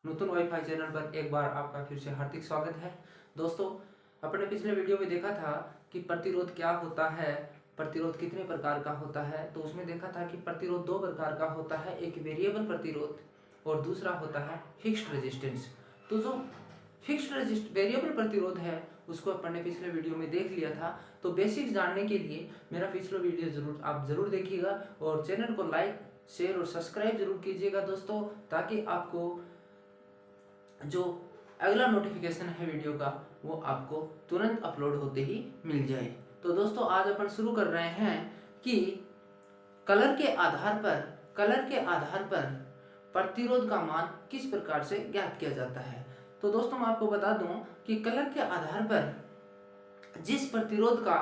नूतन wifi channel पर एक बार आपका फिर से हार्दिक स्वागत है। दोस्तों, अपने पिछले वीडियो में देखा था कि प्रतिरोध क्या होता है, प्रतिरोध कितने प्रकार का होता है। तो उसमें देखा था कि प्रतिरोध दो प्रकार का होता है, एक वेरिएबल प्रतिरोध और दूसरा होता है फिक्स्ड रेजिस्टेंस। तो जो फिक्स्ड वेरिएबल प्रतिरोध है उसको अपन ने पिछले वीडियो में देख लिया था। तो बेसिक्स जानने के लिए मेरा पिछला वीडियो आप जरूर देखिएगा और चैनल को लाइक, शेयर और सब्सक्राइब जरूर कीजिएगा दोस्तों, ताकि आपको जो अगला नोटिफिकेशन है वीडियो का वो आपको तुरंत अपलोड होते ही मिल जाए। तो दोस्तों, आज अपन शुरू कर रहे हैं कि कलर के आधार पर प्रतिरोध का मान किस प्रकार से ज्ञात किया जाता है। तो दोस्तों, मैं आपको बता दूं कि कलर के आधार पर जिस प्रतिरोध का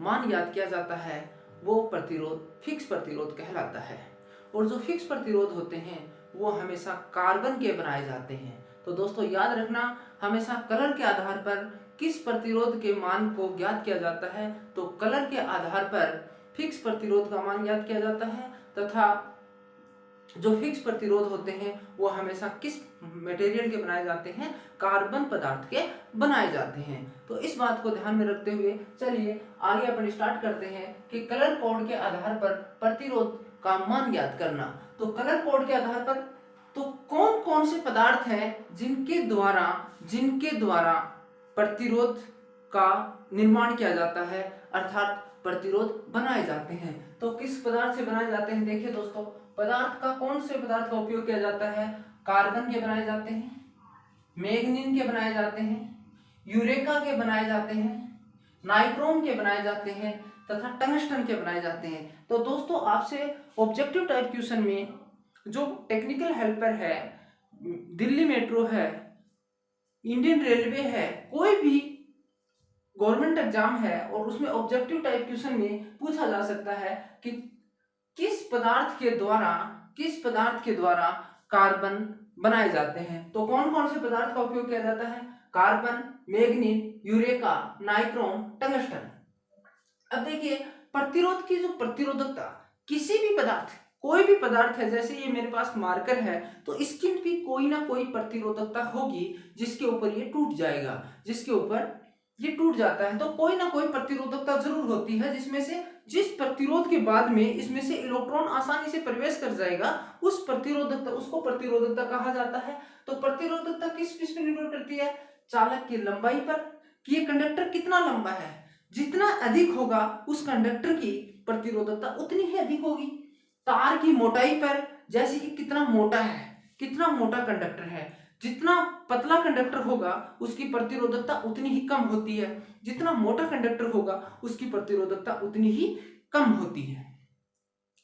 मान ज्ञात किया जाता है वो प्रतिरोध फिक्स प्रतिरोध कहलाता है। और जो फिक्स प्रतिरोध होते हैं वो हमेशा कार्बन के बनाए जाते हैं। तो दोस्तों, याद रखना, हमेशा कलर के आधार पर किस प्रतिरोध के मान को ज्ञात किया जाता है, तो कलर के आधार पर फिक्स प्रतिरोध का मान ज्ञात किया जाता है। तथा जो फिक्स प्रतिरोध होते हैं वो हमेशा किस मटेरियल के बनाए जाते हैं, कार्बन पदार्थ के बनाए जाते हैं। तो इस बात को ध्यान में रखते हुए चलिए आगे अपन स्टार्ट करते हैं कि कलर कोड के आधार पर प्रतिरोध का मान ज्ञात करना। तो कलर कोड के आधार पर तो कौन कौन से पदार्थ हैं जिनके द्वारा प्रतिरोध का निर्माण किया जाता है, अर्थात प्रतिरोध बनाए जाते हैं। तो किस पदार्थ से बनाए जाते हैं, देखिए दोस्तों, कौन से पदार्थ का उपयोग किया जाता है, कार्बन के बनाए जाते हैं, मैग्नीन के बनाए जाते हैं, यूरेका के बनाए जाते हैं, नाइट्रोम के बनाए जाते हैं तथा टंगस्टन के बनाए जाते हैं। तो दोस्तों, आपसे ऑब्जेक्टिव टाइप क्वेश्चन में जो टेक्निकल हेल्पर है, दिल्ली मेट्रो है, इंडियन रेलवे है, कोई भी गवर्नमेंट एग्जाम है और उसमें ऑब्जेक्टिव टाइप क्वेश्चन में पूछा जा सकता है कि किस पदार्थ के द्वारा कार्बन बनाए जाते हैं। तो कौन कौन से पदार्थ का उपयोग किया जाता है, कार्बन, मैग्नीन, यूरेका, नाइट्रोम, टंगस्टन। अब देखिए, प्रतिरोध की जो प्रतिरोधकता, किसी भी पदार्थ, कोई भी पदार्थ है, जैसे ये मेरे पास मार्कर है, तो इसकी भी कोई ना कोई प्रतिरोधकता होगी जिसके ऊपर ये टूट जाएगा, जिसके ऊपर ये टूट जाता है। तो कोई ना कोई प्रतिरोधकता जरूर होती है जिस प्रतिरोध के बाद में इसमें से इलेक्ट्रॉन आसानी से प्रवेश कर जाएगा, उसको प्रतिरोधकता कहा जाता है। तो प्रतिरोधकता किस पर निर्भर करती है, चालक की लंबाई पर, कि ये कंडक्टर कितना लंबा है। जितना अधिक होगा उस कंडक्टर की प्रतिरोधकता उतनी ही अधिक होगी। तार की मोटाई पर, जैसे कि कितना मोटा कंडक्टर है, जितना पतला कंडक्टर होगा उसकी प्रतिरोधकता उतनी ही कम होती है, जितना मोटा कंडक्टर होगा उसकी प्रतिरोधकता उतनी ही कम होती है।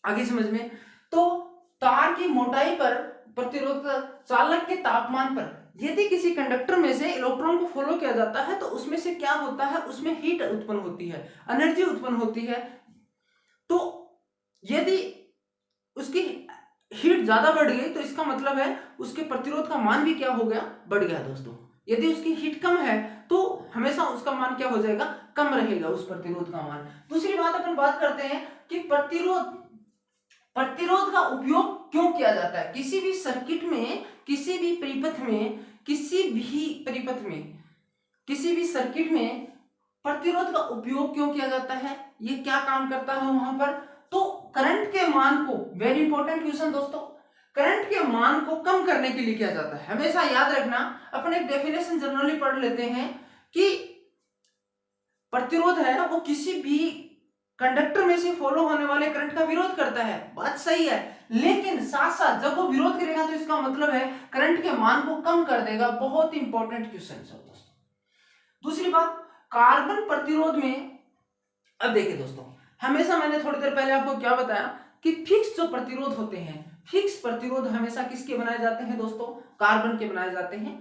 आगे समझ में, तो तार की मोटाई पर प्रतिरोधकता, चालक के तापमान पर, यदि किसी कंडक्टर में से इलेक्ट्रॉन को फॉलो किया जाता है तो उसमें से क्या होता है, उसमें हीट उत्पन्न होती है, एनर्जी उत्पन्न होती है। तो यदि उसकी हीट ज्यादा बढ़ गई तो इसका मतलब है उसके प्रतिरोध का मान भी क्या हो गया, बढ़ गया दोस्तों। यदि उसकी हीट कम है तो हमेशा उसका मान क्या हो जाएगा, कम रहेगा उस प्रतिरोध का मान। दूसरी बात अपन बात करते हैं कि प्रतिरोध का उपयोग क्यों किया जाता है, किसी भी सर्किट में, किसी भी सर्किट में प्रतिरोध का उपयोग क्यों किया जाता है, ये क्या काम करता है वहां पर। तो करंट के मान को, वेरी इंपॉर्टेंट क्वेश्चन दोस्तों, करंट के मान को कम करने के लिए किया जाता है। हमेशा याद रखना, अपन एक डेफिनेशन जनरली पढ़ लेते हैं कि प्रतिरोध है वो किसी भी कंडक्टर में से फॉलो होने वाले करंट का विरोध करता है, बात सही है। लेकिन साथ साथ जब वो विरोध करेगा तो इसका मतलब है करंट के मान को कम कर देगा। बहुत इंपॉर्टेंट क्वेश्चन है दोस्तों। दूसरी बात, कार्बन प्रतिरोध में, अब देखिए दोस्तों, हमेशा मैंने थोड़ी देर पहले आपको क्या बताया कि फिक्स जो प्रतिरोध होते हैं, फिक्स प्रतिरोध हमेशा किसके बनाए जाते हैं दोस्तों, कार्बन के बनाए जाते हैं।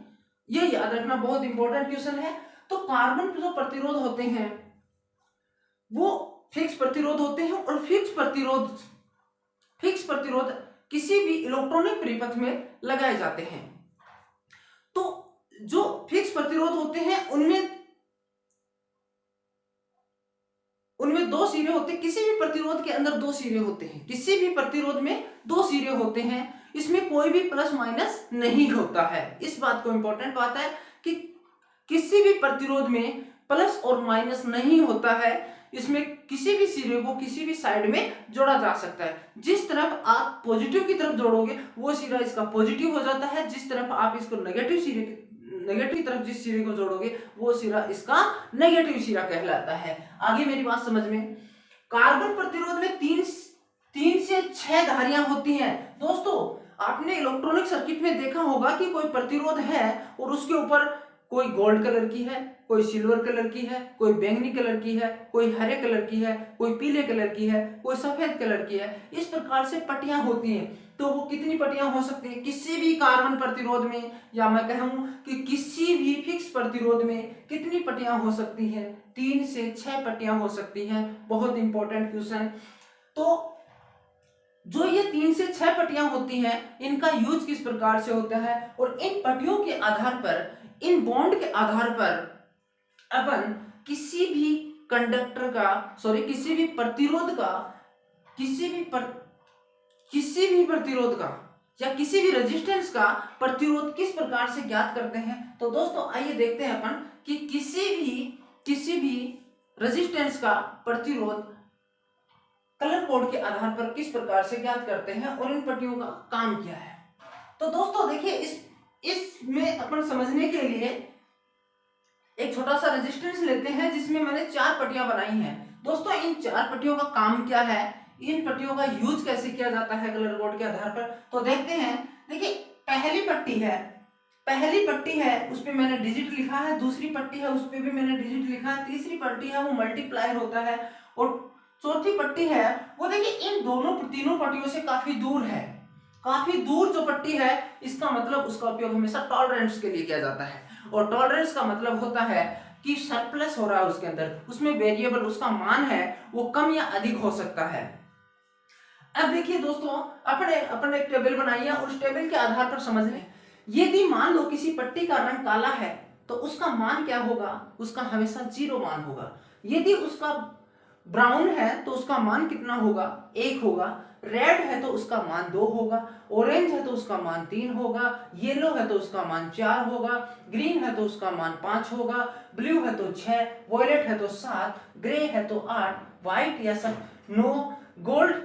ये याद रखना, बहुत इंपॉर्टेंट क्वेश्चन है। तो कार्बन जो प्रतिरोध होते हैं वो फिक्स प्रतिरोध होते हैं, और फिक्स प्रतिरोध किसी भी इलेक्ट्रॉनिक परिपथ में लगाए जाते हैं। तो जो फिक्स प्रतिरोध होते हैं उनमें दो सिरे होते हैं, किसी भी प्रतिरोध के अंदर दो सिरे होते हैं, किसी भी प्रतिरोध में दो सिरे होते हैं। इसमें कोई भी प्लस माइनस नहीं होता है। इस बात को इंपॉर्टेंट बात है कि किसी भी प्रतिरोध में प्लस और माइनस नहीं होता है। इसमें किसी भी सिरे को किसी भी साइड में जोड़ा जा सकता है। जिस तरफ आप पॉजिटिव की तरफ जोड़ोगे वो सिरा इसका पॉजिटिव हो जाता है, जिस तरफ आप इसको नेगेटिव तरफ जिस सिरे को जोड़ोगे वो सिरा इसका नेगेटिव सिरा कहलाता है। आगे मेरी बात समझ में, कार्बन प्रतिरोध में तीन से 6 धारियां होती हैं। दोस्तों आपने इलेक्ट्रॉनिक सर्किट में देखा होगा कि कोई प्रतिरोध है और उसके ऊपर कोई गोल्ड कलर की है, कोई सिल्वर कलर की है, कोई बैंगनी कलर की है, कोई हरे कलर की है, कोई पीले कलर की है, कोई सफेद कलर की है। इस प्रकार से पट्टियां होती हैं। तो वो कितनी पट्टियां हो सकती हैं किसी भी कार्बन प्रतिरोध में, या मैं कहूं कि किसी भी फिक्स प्रतिरोध में कितनी पट्टियां हो सकती हैं? 3 से 6 पट्टियां हो सकती हैं। बहुत इंपॉर्टेंट क्वेश्चन। तो जो ये 3 से 6 पट्टियां होती हैं इनका यूज किस प्रकार से होता है, और इन पट्टियों के आधार पर, इन बॉन्ड के आधार पर अपन किसी भी कंडक्टर का किसी भी प्रतिरोध का या किसी भी रेजिस्टेंस का प्रतिरोध किस प्रकार से ज्ञात करते हैं। तो दोस्तों आइए देखते हैं अपन कि किसी भी रेजिस्टेंस का प्रतिरोध कलर कोड के आधार पर किस प्रकार से ज्ञात करते हैं और इन पट्टियों का काम क्या है। तो दोस्तों देखिए इसमें अपन समझने के लिए एक छोटा सा रेजिस्टेंस लेते हैं जिसमें मैंने 4 पट्टियां बनाई हैं। दोस्तों इन 4 पट्टियों का काम क्या है, इन पट्टियों का यूज कैसे किया जाता है कलर कोड के आधार पर, तो देखते हैं। देखिए पहली पट्टी है उस पे मैंने डिजिट लिखा है, दूसरी पट्टी है उस पे भी मैंने डिजिट लिखा है, तीसरी पट्टी है वो मल्टीप्लायर होता है, और चौथी पट्टी है वो देखिए इन तीनों पट्टियों से काफी दूर है। काफी दूर जो पट्टी है इसका मतलब उसका उपयोग हमेशा टॉलरेंस के लिए किया जाता है, और टॉलरेंस का मतलब होता है कि सरप्लस हो रहा है उसके अंदर, उसमें वेरिएबल उसका मान है वो कम या अधिक हो सकता है। अब देखिए दोस्तों अपने एक टेबल बनाई है, उस टेबल के आधार पर समझ लें। यदि मान लो किसी पट्टी का रंग काला है तो उसका मान क्या होगा, उसका हमेशा 0 मान होगा। यदि उसका ब्राउन है तो उसका मान कितना होगा, 1 होगा। रेड है तो उसका मान 2 होगा, ऑरेंज है तो उसका मान 3 होगा, येलो है तो उसका मान 4 होगा, ग्रीन है तो उसका मान 5 होगा, ब्लू है तो 6, वॉयलेट है तो 7, ग्रे है तो 8, व्हाइट या सब 9, गोल्ड।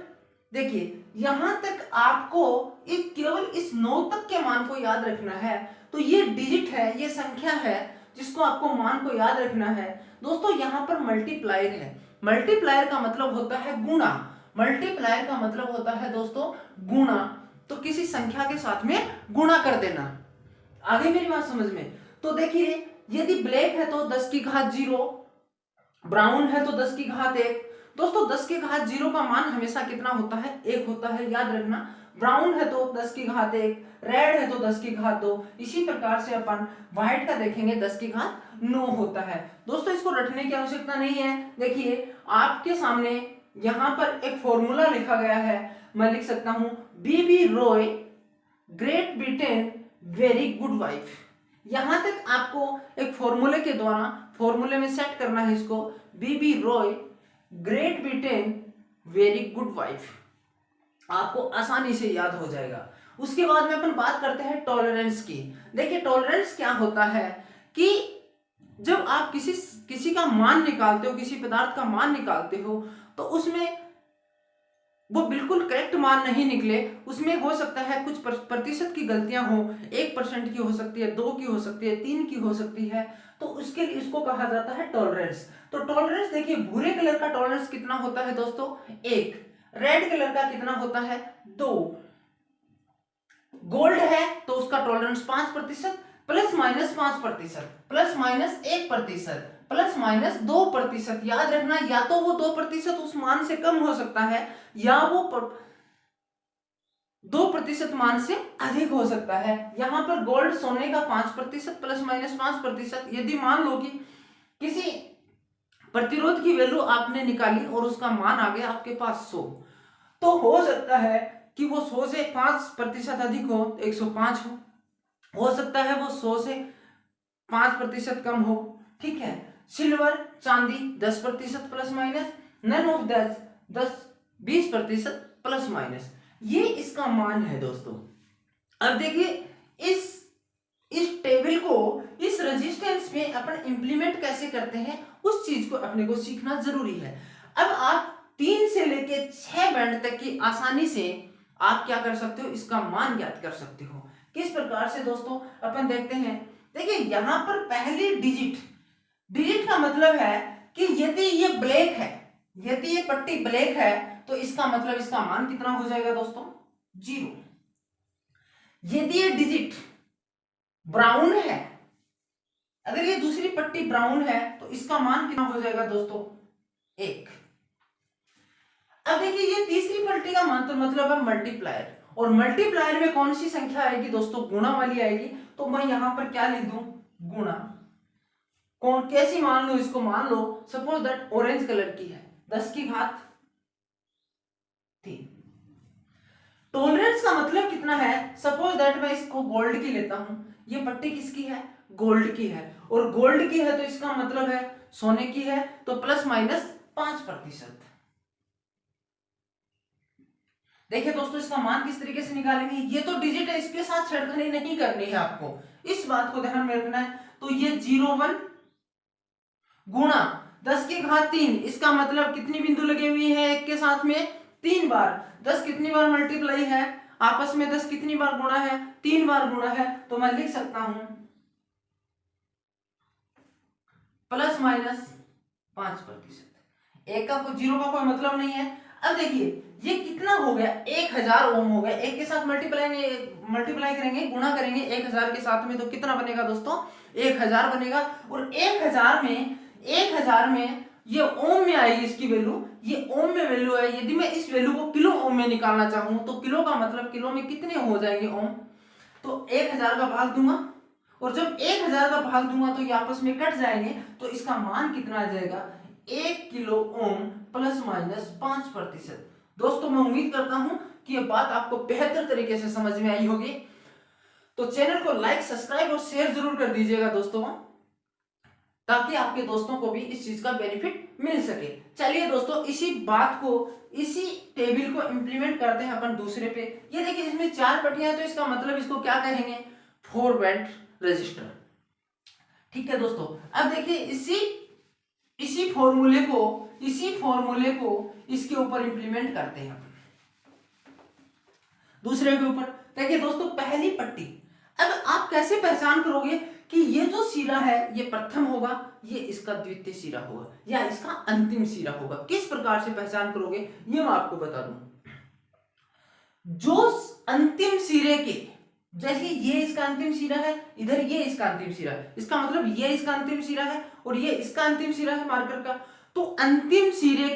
देखिए यहां तक आपको केवल इस 9 तक के मान को याद रखना है। तो ये डिजिट है, ये संख्या है जिसको आपको मान को याद रखना है। दोस्तों यहाँ पर मल्टीप्लायर है, मल्टीप्लायर का मतलब होता है गुणा, मल्टीप्लायर का मतलब होता है दोस्तों गुणा। तो किसी संख्या के साथ में गुणा कर देना। आगे मेरी बात समझ में, तो देखिए यदि ब्लैक है तो 10 की घात 0, ब्राउन है तो 10 की घात 1। दोस्तों 10 की घात 0 का मान हमेशा कितना होता है, 1 होता है, याद रखना। ब्राउन है तो 10 की घात 1, रेड है तो 10 की घात 2। इसी प्रकार से अपन व्हाइट का देखेंगे 10 की घात 9 होता है। दोस्तों इसको रटने की आवश्यकता नहीं है। देखिए आपके सामने यहाँ पर एक फॉर्मूला लिखा गया है, मैं लिख सकता हूं BB Roy Great Britain very good wife. यहां तक आपको एक फॉर्मूले के द्वारा फॉर्मूले में सेट करना है इसको, BB Roy Great Britain very good wife, आपको आसानी से याद हो जाएगा। उसके बाद में अपन बात करते हैं टॉलरेंस की। देखिए टॉलरेंस क्या होता है कि जब आप किसी का मान निकालते हो, किसी पदार्थ का मान निकालते हो, तो उसमें वो बिल्कुल करेक्ट मान नहीं निकले, उसमें हो सकता है कुछ प्रतिशत की गलतियां हो, 1% की हो सकती है, 2 की हो सकती है, 3 की हो सकती है। तो उसके लिए इसको कहा जाता है टॉलरेंस। तो टॉलरेंस देखिए भूरे कलर का टॉलरेंस कितना होता है दोस्तों, 1। रेड कलर का कितना होता है, 2। गोल्ड है तो उसका tolerance 5%, plus minus 5%, plus minus 1%, plus minus 2%। याद रखना या तो वो 2% उस मान से कम हो सकता है या वो 2% मान से अधिक हो सकता है। यहां पर गोल्ड सोने का 5% प्लस माइनस 5%। यदि मान लो कि किसी प्रतिरोध की वैल्यू आपने निकाली और उसका मान आ गया आपके पास 100, तो हो सकता है कि वो 100 से 5% अधिक हो, 105 हो सकता है वो 100 से 5% कम हो, ठीक है। सिल्वर चांदी 10% plus minus, none of 10 20% plus minus, ये इसका मान है दोस्तों। अब देखिए इस टेबल को इस रेजिस्टेंस में अपन इंप्लीमेंट कैसे करते हैं उस चीज को अपने को सीखना जरूरी है। अब आप 3 से लेके 6 बैंड तक की आसानी से आप क्या कर सकते हो, इसका मान ज्ञात कर सकते हो। किस प्रकार से दोस्तों, अपन देखते हैं। देखिए यहां पर पहली डिजिट का मतलब है कि यदि ये ब्लैक है, यदि ये पट्टी ब्लैक है तो इसका मतलब इसका मान कितना हो जाएगा दोस्तों, 0। यदि ये डिजिट ब्राउन है, अगर ये दूसरी पट्टी ब्राउन है तो इसका मान कितना हो जाएगा दोस्तों, 1। अब देखिए ये तीसरी पट्टी का मान तो मतलब है मल्टीप्लायर, और मल्टीप्लायर में कौन सी संख्या आएगी दोस्तों, गुणा वाली आएगी। तो मैं यहां पर क्या लिख दूं, गुणा। कौन कैसी मान लो इसको, मान लो सपोज दैट ऑरेंज कलर की है, 10 की घात 3। टॉलरेंस का मतलब कितना है, सपोज दैट मैं इसको गोल्ड की लेता हूं, ये पट्टी किसकी है, गोल्ड की है, और गोल्ड की है तो इसका मतलब है सोने की है, तो प्लस माइनस 5%। देखिए दोस्तों इसका मान किस तरीके से निकालेंगे, ये तो डिजिट है, इसके साथ छेड़खानी नहीं करनी है आपको, इस बात को ध्यान में रखना है। तो ये 01 गुणा 10 की घात 3, इसका मतलब कितनी बिंदु लगे हुई है एक के साथ में, 3 बार। 10 कितनी बार मल्टीप्लाई है आपस में, 10 कितनी बार गुणा है, 3 बार गुणा है, तो मैं लिख सकता हूं प्लस माइनस 5%। एक का कोई 0 का कोई मतलब नहीं है। अब देखिए ये कितना हो गया, 1000 ओम हो गया, एक के साथ मल्टीप्लाई करेंगे, गुणा करेंगे 1000 के साथ में, तो कितना बनेगा दोस्तों, 1000 बनेगा। और 1000 में ये ओम में आएगी इसकी वैल्यू, ये ओम में वैल्यू है। यदि मैं इस वैल्यू को किलो ओम में निकालना चाहूं तो किलो का मतलब किलो में कितने हो जाएंगे ओम, तो 1000 का भाग दूंगा, और जब 1000 का भाग दूंगा तो ये आपस में कट जाएंगे, तो इसका मान कितना आ जाएगा, 1 किलो ओम प्लस माइनस 5%। दोस्तों मैं उम्मीद करता हूं कि ये बात आपको बेहतर तरीके से समझ में आई होगी। तो चैनल को लाइक, सब्सक्राइब और शेयर जरूर कर दीजिएगा दोस्तों, ताकि आपके दोस्तों को भी इस चीज का बेनिफिट मिल सके। चलिए दोस्तों इसी बात को, इसी टेबल को इंप्लीमेंट करते हैं अपन दूसरे पे। ये देखिए इसमें 4 पट्टियां हैं, तो इसका मतलब इसको क्या कहेंगे, 4 बैंड रजिस्टर। ठीक है दोस्तों, अब देखिए इसी फॉर्मूले को इसके ऊपर इंप्लीमेंट करते हैं दूसरे के ऊपर। देखिए दोस्तों पहली पट्टी, अब आप कैसे पहचान करोगे कि ये जो सिरा है ये प्रथम होगा, ये इसका द्वितीय सिरा होगा, या इसका अंतिम सिरा होगा। किस प्रकार से पहचान करोगे ये मैं आपको बता दूं। जो अंतिम सिरे के, जैसे ये इसका अंतिम सिरा है, इधर ये इसका अंतिम सिरा है, इसका मतलब ये इसका अंतिम सिरा है और ये इसका अंतिम सिरा है मार्कर का। तो अंतिम सिरे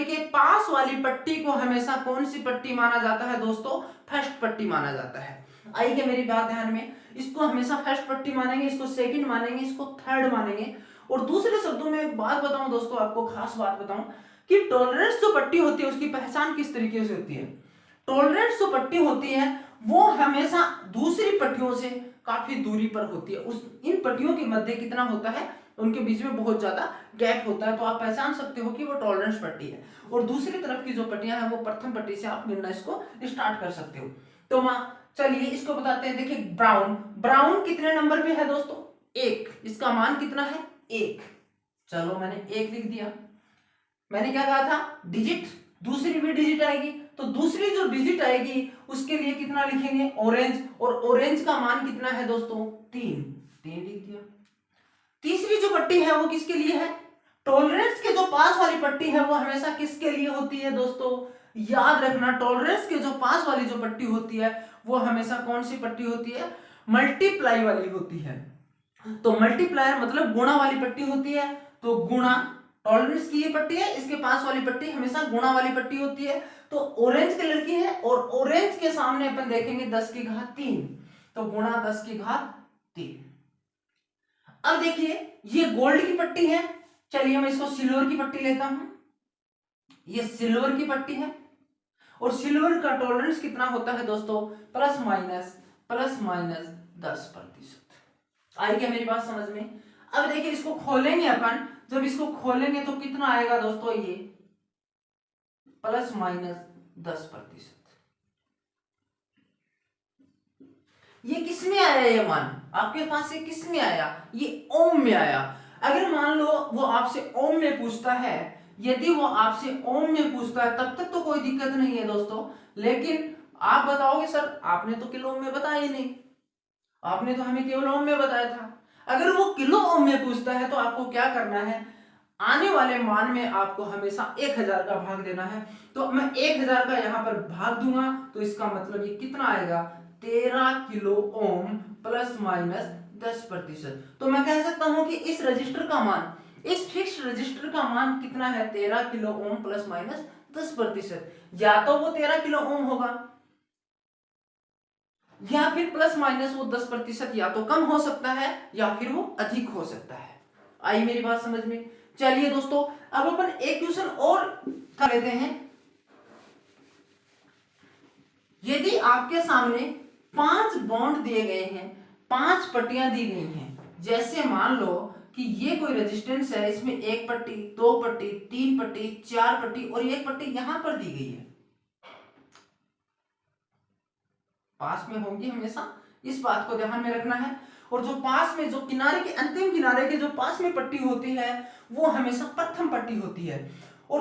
के पास वाली पट्टी को हमेशा कौन सी पट्टी माना जाता है दोस्तों, फर्स्ट पट्टी माना जाता है। आइए मेरी बात ध्यान में, इसको हमेशा फर्स्ट पट्टी मानेंगे, इसको सेकंड मानेंगे, इसको थर्ड मानेंगे। और दूसरे शब्दों में एक बात बताऊं दोस्तों, आपको खास बात बताऊं कि टॉलरेंस जो पट्टी होती है उसकी पहचान किस तरीके से होती है। टॉलरेंस जो पट्टी होती है वो हमेशा दूसरी पट्टियों से काफी दूरी पर होती है। इन पट्टियों के मध्य कितना होता है, उनके बीच में बहुत ज्यादा गैप होता है, तो आप पहचान सकते हो कि वो टॉलरेंस पट्टी है। और दूसरी तरफ की जो पट्टियां हैं वो प्रथम पट्टी से आप गिनना इसको स्टार्ट कर सकते हो। तो चलिए इसको बताते हैं। देखिए ब्राउन कितने नंबर पे है दोस्तों, 1, इसका मान कितना है 1। चलो मैंने 1 लिख दिया। मैंने क्या कहा था, डिजिट, दूसरी भी डिजिट आएगी, तो दूसरी जो डिजिट आएगी उसके लिए कितना लिखेंगे, ऑरेंज, और ऑरेंज का मान कितना है दोस्तों, 3 लिख दिया। तीसरी जो पट्टी है वो किसके लिए है, टॉलरेंस के जो पास वाली पट्टी है वो हमेशा किसके लिए होती है दोस्तों, याद रखना, टॉलरेंस के जो पास वाली जो पट्टी होती है वो हमेशा कौन सी पट्टी होती है, मल्टीप्लाई वाली होती है। तो मल्टीप्लायर मतलब गुणा वाली पट्टी होती है, तो गुणा, टॉलरेंस की ये पट्टी है, इसके पास वाली पट्टी हमेशा गुणा वाली पट्टी होती है। तो ऑरेंज कलर की है, और ऑरेंज के सामने अपन देखेंगे 10 की घात 3, तो गुणा 10 की घात 3। अब देखिए ये गोल्ड की पट्टी है, चलिए मैं इसको सिल्वर की पट्टी लेता हूं। ये सिल्वर की पट्टी है, और सिल्वर का टॉलरेंस कितना होता है दोस्तों, प्लस माइनस 10%। आई क्या मेरी बात समझ में। अब देखिए इसको खोलेंगे अपन, जब इसको खोलेंगे तो कितना आएगा दोस्तों, ये प्लस माइनस 10%। ये किस में आया, ये मान आपके पास ये किस में आया, ये ओम में आया। अगर मान लो वो आपसे ओम में पूछता है, यदि वो आपसे ओम में पूछता है तब तक तो कोई दिक्कत नहीं है दोस्तों, लेकिन आप बताओगे सर आपने तो किलो में बताया ही नहीं, आपने तो हमें केवल ओम में बताया था। अगर वो किलो ओम में पूछता है तो आपको क्या करना है, आने वाले मान में आपको हमेशा 1000 का भाग देना है। तो मैं 1000 का यहाँ पर भाग दूंगा तो इसका मतलब ये कितना आएगा, 13 किलो ओम प्लस माइनस 10%। तो मैं कह सकता हूं कि इस रजिस्टर का मान, इस फिक्स रजिस्टर का मान कितना है, 13 किलो ओम प्लस माइनस 10%। या तो वो 13 किलो ओम होगा या फिर प्लस माइनस वो 10% या तो कम हो सकता है या फिर वो अधिक हो सकता है। आई मेरी बात समझ में। चलिए दोस्तों अब अपन एक क्वेश्चन और कर लेते हैं। यदि आपके सामने 5 बॉन्ड दिए गए हैं, 5 पट्टियां दी गई हैं, जैसे मान लो कि ये कोई रेजिस्टेंस है, इसमें 1 पट्टी, 2 पट्टी, 3 पट्टी, 4 पट्टी और 1 पट्टी यहां पर दी गई है, पास में होंगी हमेशा, इस बात को ध्यान में रखना है। और जो पास में, जो किनारे के अंतिम किनारे के जो पास में पट्टी होती है वो हमेशा प्रथम पट्टी होती है। और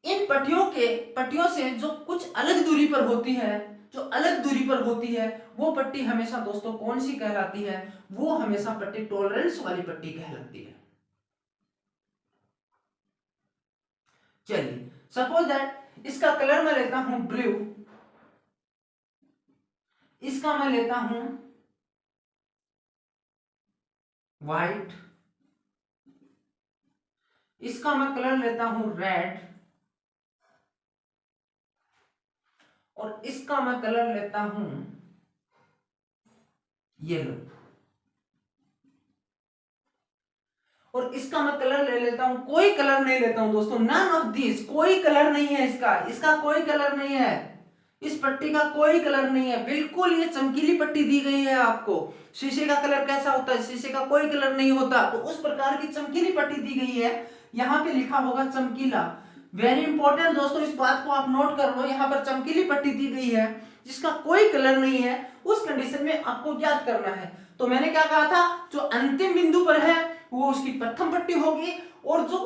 इन पट्टियों से जो कुछ अलग दूरी पर होती है, जो अलग दूरी पर होती है वो पट्टी हमेशा दोस्तों कौन सी कहलाती है, वो हमेशा पट्टी टॉलरेंस वाली पट्टी कहलाती है। चलिए सपोज दैट इसका कलर मैं लेता हूं ब्लू, इसका मैं लेता हूं व्हाइट, इसका मैं कलर लेता हूं रेड और इसका मैं कलर लेता हूं येलो और इसका मैं कलर ले लेता हूं, कोई कलर नहीं लेता हूं दोस्तों, नन ऑफ दिस, कोई कलर नहीं है इसका कोई कलर नहीं है, इस पट्टी का कोई कलर नहीं है, बिल्कुल ये चमकीली पट्टी दी गई है आपको। शीशे का कलर कैसा होता है, शीशे का कोई कलर नहीं होता, तो उस प्रकार की चमकीली पट्टी दी गई है। यहाँ पे लिखा होगा चमकीला, वेरी इंपॉर्टेंट दोस्तों, इस बात को आप नोट कर लो, यहाँ पर चमकीली पट्टी दी गई है जिसका कोई कलर नहीं है, उस कंडीशन में आपको याद करना है। तो मैंने क्या कहा था, जो अंतिम बिंदु पर है वो उसकी प्रथम पट्टी होगी और जो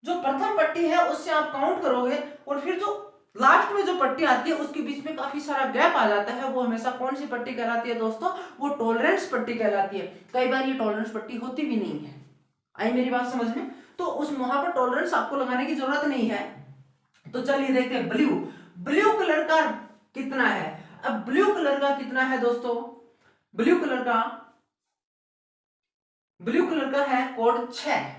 प्रथम पट्टी है उससे आप काउंट करोगे और फिर जो लास्ट में जो पट्टी आती है उसके बीच में काफी सारा गैप आ जाता है, वो हमेशा कौन सी पट्टी कहलाती है दोस्तों, वो टॉलरेंस पट्टी कहलाती है। कई बार ये टॉलरेंस पट्टी होती भी नहीं है। आई मेरी बात समझ में, तो उस वहां पर टॉलरेंस आपको लगाने की जरूरत नहीं है। तो चलिए देखते हैं ब्लू, ब्लू कलर का कितना है। अब ब्लू कलर का कितना है दोस्तों, ब्लू कलर का है कोड 6।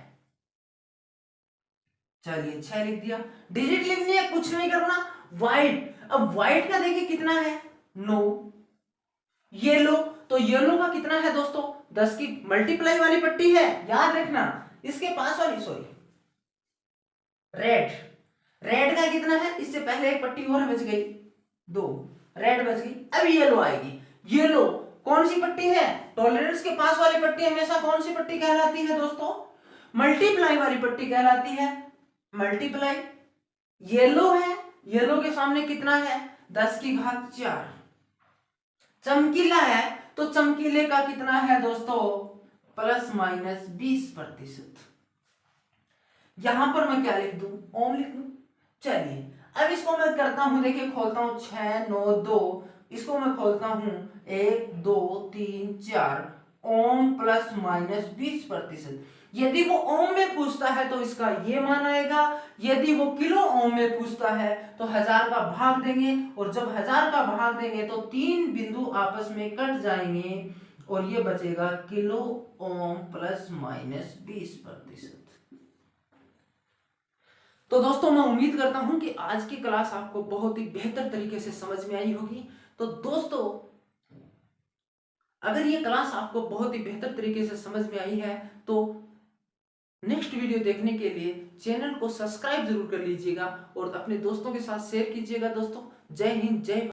चलिए 6 लिख दिया, डिजिट लिखनी है, कुछ नहीं करना। व्हाइट, अब व्हाइट का देखिए कितना है 9। येलो, तो येलो का कितना है दोस्तों, 10 की मल्टीप्लाई वाली पट्टी है, याद रखना, इसके पास वाली, सॉरी रेड, रेड का कितना है, इससे पहले एक पट्टी और बच गई, 2, रेड बच गई। अब येलो आएगी, येलो कौन सी पट्टी है, टॉलरेंस के पास वाली पट्टी हमेशा कौन सी पट्टी कहलाती है दोस्तों, मल्टीप्लाई वाली पट्टी कहलाती है, मल्टीप्लाई। येलो है, येलो के सामने कितना है, 10 की घात 4। चमकीला है तो चमकीले का कितना है दोस्तों, प्लस माइनस 20%। यहां पर मैं क्या लिख दूं, ओम लिख दूं। चलिए अब इसको मैं करता हूं, देखिए खोलता हूं 6 9 2, इसको मैं खोलता हूं 1 2 3 4, ओम प्लस माइनस 20%। यदि वो ओम में पूछता है तो इसका ये मान आएगा, यदि वो किलो ओम में पूछता है तो 1000 का भाग देंगे और जब 1000 का भाग देंगे तो 3 बिंदु आपस में कट जाएंगे और ये बचेगा किलो ओम प्लस माइनस 20%। तो दोस्तों मैं उम्मीद करता हूं कि आज की क्लास आपको बहुत ही बेहतर तरीके से समझ में आई होगी। तो दोस्तों अगर ये क्लास आपको बहुत ही बेहतर तरीके से समझ में आई है तो नेक्स्ट वीडियो देखने के लिए चैनल को सब्सक्राइब जरूर कर लीजिएगा और अपने दोस्तों के साथ शेयर कीजिएगा। दोस्तों जय हिंद, जय